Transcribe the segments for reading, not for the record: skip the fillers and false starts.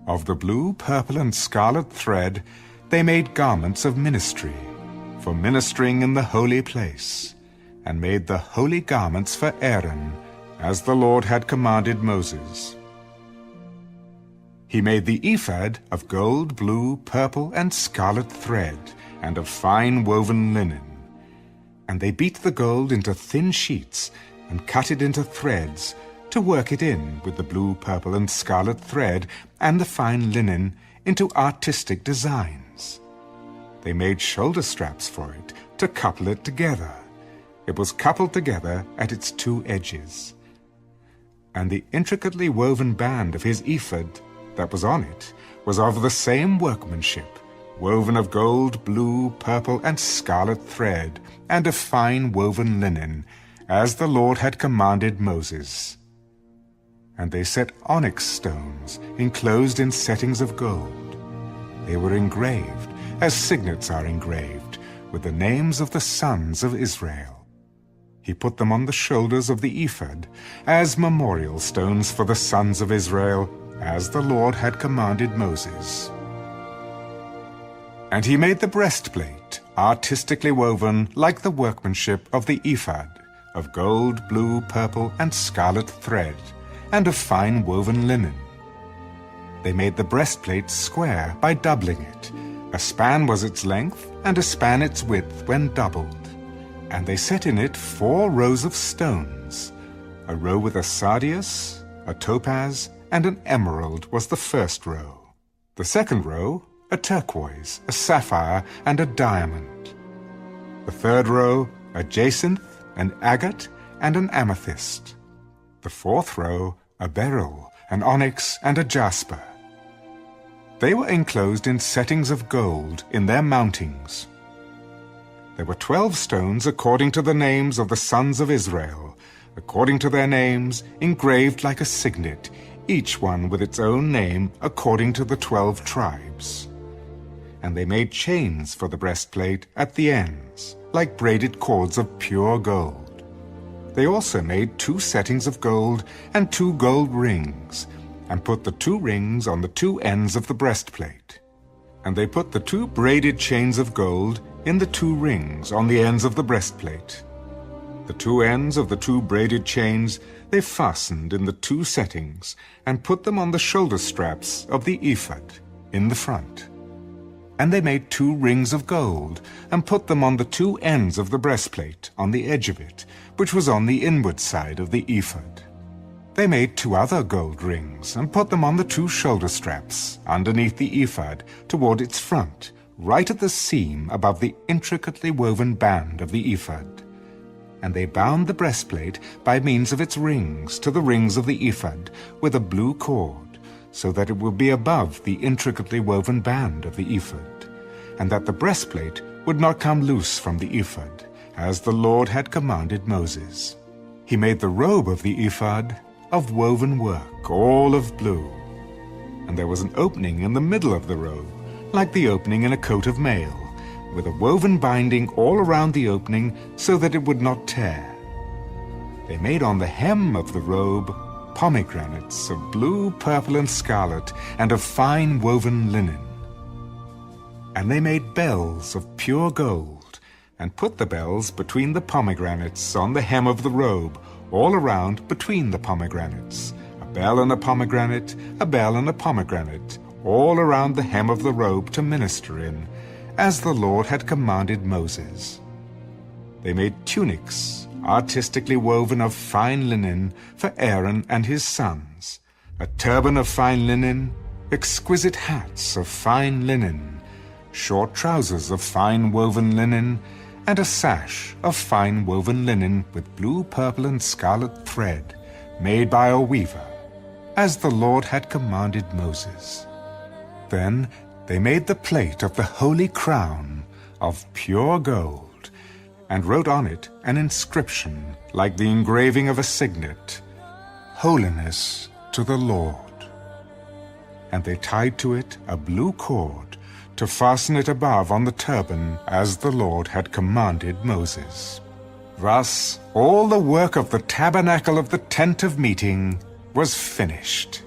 Of the blue, purple, and scarlet thread they made garments of ministry, for ministering in the holy place, and made the holy garments for Aaron, as the Lord had commanded Moses. He made the ephod of gold, blue, purple, and scarlet thread, and of fine woven linen. And they beat the gold into thin sheets, and cut it into threads, to work it in with the blue, purple, and scarlet thread, and the fine linen, into artistic designs. They made shoulder straps for it, to couple it together. It was coupled together at its two edges. And the intricately woven band of his ephod that was on it was of the same workmanship, woven of gold, blue, purple, and scarlet thread, and of fine woven linen, as the Lord had commanded Moses. And they set onyx stones enclosed in settings of gold. They were engraved, as signets are engraved, with the names of the sons of Israel. He put them on the shoulders of the ephod, as memorial stones for the sons of Israel, as the Lord had commanded Moses. And he made the breastplate, artistically woven like the workmanship of the ephod, of gold, blue, purple, and scarlet thread, and of fine woven linen. They made the breastplate square by doubling it. A span was its length, and a span its width when doubled. And they set in it 4 rows of stones. A row with a sardius, a topaz, and an emerald was the first row. The second row, a turquoise, a sapphire, and a diamond. The third row, a jacinth, an agate, and an amethyst. The fourth row, a beryl, an onyx, and a jasper. They were enclosed in settings of gold in their mountings. There were 12 stones according to the names of the sons of Israel, according to their names, engraved like a signet, each one with its own name according to the 12 tribes. And they made chains for the breastplate at the ends, like braided cords of pure gold. They also made 2 settings of gold and 2 gold rings, and put the 2 rings on the 2 ends of the breastplate. And they put the 2 braided chains of gold in the 2 rings on the ends of the breastplate. The 2 ends of the 2 braided chains they fastened in the 2 settings, and put them on the shoulder straps of the ephod in the front. And they made 2 rings of gold, and put them on the 2 ends of the breastplate on the edge of it, which was on the inward side of the ephod. They made 2 other gold rings, and put them on the 2 shoulder straps underneath the ephod toward its front, right at the seam above the intricately woven band of the ephod. And they bound the breastplate by means of its rings to the rings of the ephod with a blue cord, so that it would be above the intricately woven band of the ephod, and that the breastplate would not come loose from the ephod, as the Lord had commanded Moses. He made the robe of the ephod of woven work, all of blue. And there was an opening in the middle of the robe, like the opening in a coat of mail, with a woven binding all around the opening so that it would not tear. They made on the hem of the robe pomegranates of blue, purple, and scarlet, and of fine woven linen. And they made bells of pure gold, and put the bells between the pomegranates on the hem of the robe, all around between the pomegranates, a bell and a pomegranate, a bell and a pomegranate, all around the hem of the robe to minister in, as the Lord had commanded Moses. They made tunics, artistically woven of fine linen, for Aaron and his sons, a turban of fine linen, exquisite hats of fine linen, short trousers of fine woven linen, and a sash of fine woven linen with blue, purple, and scarlet thread, made by a weaver, as the Lord had commanded Moses. Then they made the plate of the holy crown of pure gold, and wrote on it an inscription like the engraving of a signet, Holiness to the Lord. And they tied to it a blue cord to fasten it above on the turban, as the Lord had commanded Moses. Thus all the work of the tabernacle of the tent of meeting was finished.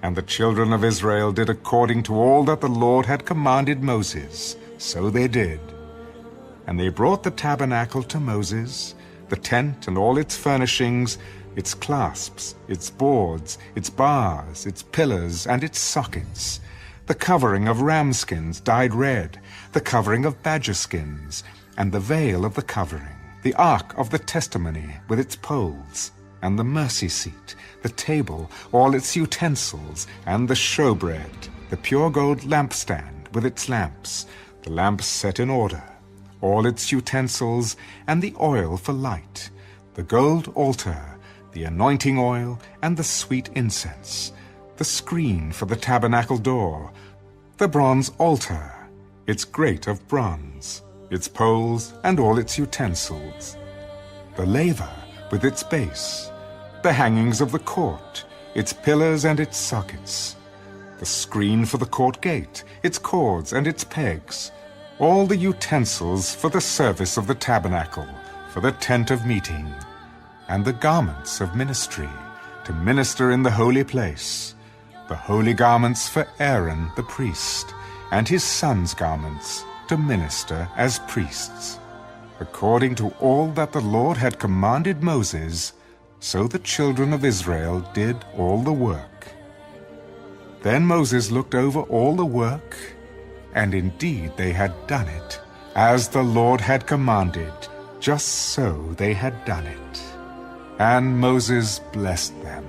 And the children of Israel did according to all that the Lord had commanded Moses, so they did. And they brought the tabernacle to Moses, the tent and all its furnishings, its clasps, its boards, its bars, its pillars, and its sockets, the covering of ram skins dyed red, the covering of badger skins, and the veil of the covering, the ark of the testimony with its poles, and the mercy seat, the table, all its utensils, and the showbread, the pure gold lampstand with its lamps, the lamps set in order, all its utensils, and the oil for light, the gold altar, the anointing oil, and the sweet incense, the screen for the tabernacle door, the bronze altar, its grate of bronze, its poles, and all its utensils, the laver with its base, the hangings of the court, its pillars and its sockets, the screen for the court gate, its cords and its pegs, all the utensils for the service of the tabernacle, for the tent of meeting, and the garments of ministry, to minister in the holy place, the holy garments for Aaron the priest, and his sons' garments, to minister as priests. According to all that the Lord had commanded Moses, so the children of Israel did all the work. Then Moses looked over all the work, and indeed they had done it, as the Lord had commanded, just so they had done it. And Moses blessed them.